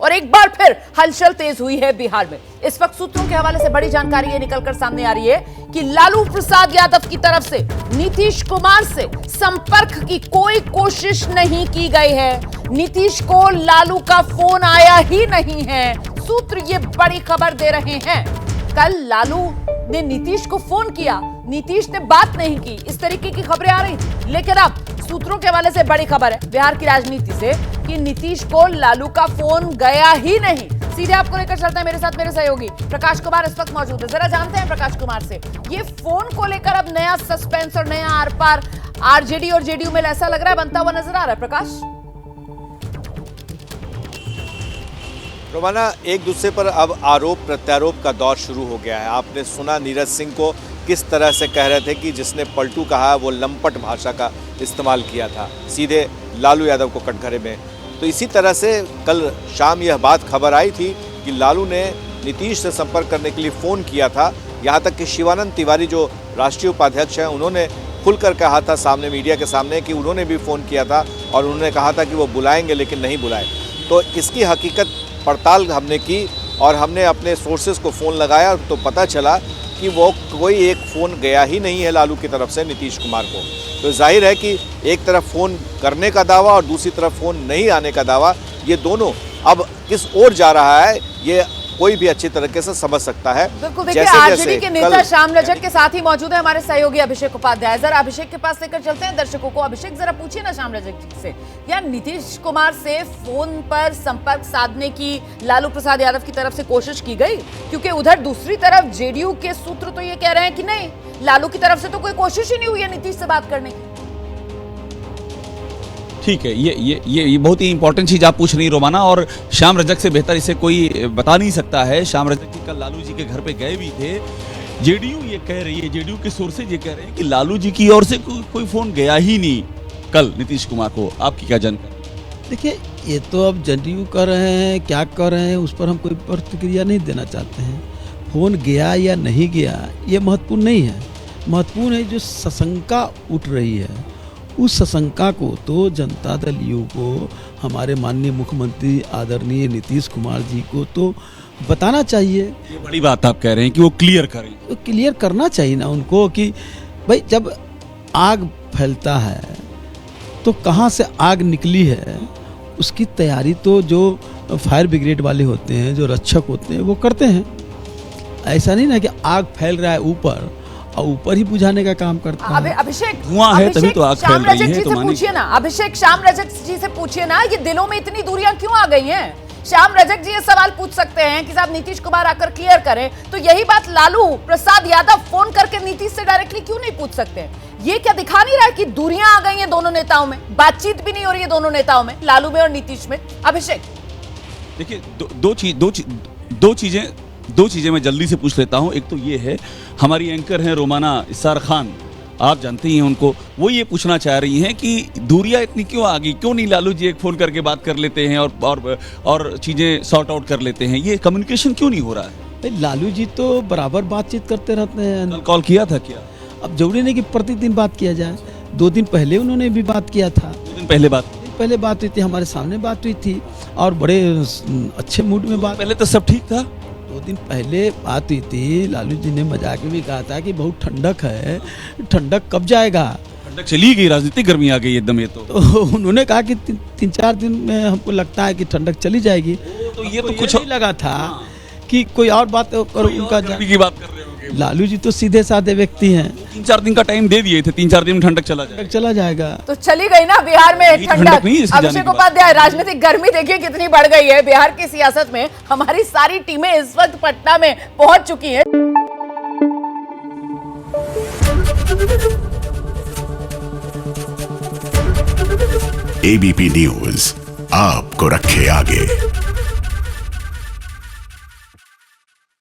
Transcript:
और एक बार फिर हलचल तेज हुई है बिहार में। इस वक्त सूत्रों के हवाले से बड़ी जानकारी ये निकलकर सामने आ रही है कि लालू प्रसाद यादव की तरफ से नीतीश कुमार से संपर्क की कोई कोशिश नहीं की गई है। नीतीश को लालू का फोन आया ही नहीं है। सूत्र ये बड़ी खबर दे रहे हैं। कल लालू ने नीतीश को फोन किया, नीतीश ने बात नहीं की, इस तरीके की खबरें आ रही थी। लेकिन अब सूत्रों के हवाले से बड़ी खबर है बिहार की राजनीति से कि नीतीश को लालू का फोन गया ही नहीं। सीधे आपको लेकर चलते हैं मेरे साथ मेरे सहयोगी प्रकाश कुमार इस वक्त मौजूद है। जरा जानते हैं प्रकाश कुमार से, ये फोन को लेकर अब नया सस्पेंस और नया आर पार आरजेडी और जेडीयू में ऐसा लग रहा है बनता हुआ नजर आ रहा है। प्रकाश, रोमाना, एक दूसरे पर अब आरोप प्रत्यारोप का दौर शुरू हो गया है। आपने सुना नीरज सिंह को किस तरह से कह रहे थे कि जिसने पलटू कहा वो लंपट भाषा का इस्तेमाल किया था, सीधे लालू यादव को कटघरे में। तो इसी तरह से कल शाम यह बात खबर आई थी कि लालू ने नीतीश से संपर्क करने के लिए फ़ोन किया था। यहाँ तक कि शिवानंद तिवारी जो राष्ट्रीय उपाध्यक्ष हैं उन्होंने खुलकर कहा था सामने मीडिया के सामने कि उन्होंने भी फ़ोन किया था और उन्होंने कहा था कि वो बुलाएंगे लेकिन नहीं बुलाए। तो इसकी हकीकत पड़ताल हमने की और हमने अपने सोर्सेज को फ़ोन लगाया तो पता चला कि वो कोई एक फ़ोन गया ही नहीं है लालू की तरफ से नीतीश कुमार को। तो जाहिर है कि एक तरफ फ़ोन करने का दावा और दूसरी तरफ फ़ोन नहीं आने का दावा, ये दोनों अब किस ओर जा रहा है ये कोई भी अच्छी तरीके से समझ सकता है। बिल्कुल, देखिए आरजेडी के नेता श्याम रजक के साथ ही मौजूद है हमारे सहयोगी अभिषेक उपाध्याय। जरा अभिषेक के पास लेकर चलते हैं दर्शकों को। अभिषेक, जरा पूछिए ना श्याम रजक जी से, या नीतीश कुमार से फोन पर संपर्क साधने की लालू प्रसाद यादव की तरफ से कोशिश की गई? क्योंकि उधर दूसरी तरफ जेडीयू के सूत्र तो ये कह रहे हैं कि नहीं, लालू की तरफ से तो कोई कोशिश ही नहीं हुई है नीतीश से बात करने की। ठीक है, ये बहुत ही इंपॉर्टेंट चीज आप पूछ रही रोमाना, और श्याम रजक से बेहतर इसे कोई बता नहीं सकता है। श्याम रजक जी कल लालू जी के घर पे गए भी थे। जेडीयू ये कह रही है, जेडीयू के सोर्सेज ये कह रहे हैं कि लालू जी की ओर से कोई फोन गया ही नहीं कल नीतीश कुमार को। आपकी क्या जानकारी? देखिए, ये तो अब जेडीयू कर रहे हैं, क्या कर रहे हैं, उस पर हम कोई प्रतिक्रिया नहीं देना चाहते हैं। फोन गया या नहीं गया ये महत्वपूर्ण नहीं है। महत्वपूर्ण है जो सशंका उठ रही है, उस सशंका को तो जनता दल यू को, हमारे माननीय मुख्यमंत्री आदरणीय नीतीश कुमार जी को तो बताना चाहिए। ये बड़ी बात आप कह रहे हैं कि वो क्लियर करें। तो क्लियर करना चाहिए ना उनको कि भाई जब आग फैलता है तो कहाँ से आग निकली है, उसकी तैयारी तो जो फायर ब्रिगेड वाले होते हैं, जो रक्षक होते हैं, वो करते हैं। ऐसा नहीं ना कि आग फैल रहा है ऊपर और ऊपर ही बुझाने का काम करता है। अभिषेक, धुआं है तभी तो आग फैल रही है। तो पूछिए ना अभिषेक, श्याम रजक जी से पूछिए ना, ये दिलों में इतनी दूरियां क्यों आ गई हैं? श्याम रजक जी ये सवाल पूछ सकते हैं कि साहब नीतीश कुमार आकर क्लियर करें, तो यही बात लालू प्रसाद यादव फोन करके नीतीश से डायरेक्टली क्यों नहीं पूछ सकते? ये क्या दिखा नहीं रहा है कि दूरियां आ गई हैं दोनों नेताओं में, बातचीत भी नहीं हो रही है दोनों नेताओं में, लालू में और नीतीश में? अभिषेक, देखिए, दो चीजें मैं जल्दी से पूछ लेता हूं। एक तो ये है, हमारी एंकर हैं रोमाना इसार खान, आप जानते ही हैं उनको, वो ये पूछना चाह रही हैं कि दूरियां इतनी क्यों आ गई, क्यों नहीं लालू जी एक फोन करके बात कर लेते हैं और चीजें सॉर्ट आउट कर लेते हैं, ये कम्युनिकेशन क्यों नहीं हो रहा है? लालू जी तो बराबर बातचीत करते रहते हैं। कॉल किया था क्या? अब जरूरी नहीं कि प्रतिदिन बात किया जाए। 2 दिन पहले उन्होंने भी बात किया था। 2 दिन पहले बात हुई थी, हमारे सामने बात हुई थी और बड़े अच्छे मूड में बात। पहले तो सब ठीक था। 2 दिन पहले बात हुई थी, लालू जी ने मजाक में भी कहा था कि बहुत ठंडक है, ठंडक कब जाएगा? ठंडक चली गई, राजनीतिक गर्मी आ गई एकदम। ये तो उन्होंने कहा कि 3-4 दिन में हमको लगता है कि ठंडक चली जाएगी। तो ये तो कुछ नहीं लगा था कि कोई और बात और उनका की बात कर रहे होंगे। लालू जी तो सीधे साधे व्यक्ति हैं। 3-4 दिन का टाइम दे दिए थे, 3-4 दिन में ठंडक चला जाएगा। तो चली गई ना बिहार में ठंडक। अभिषेक उपाध्याय, राजनीतिक गर्मी देखिए कितनी बढ़ गई है बिहार की सियासत में। हमारी सारी टीमें इस वक्त पटना में पहुंच चुकी हैं। एबीपी न्यूज आपको रखे आगे।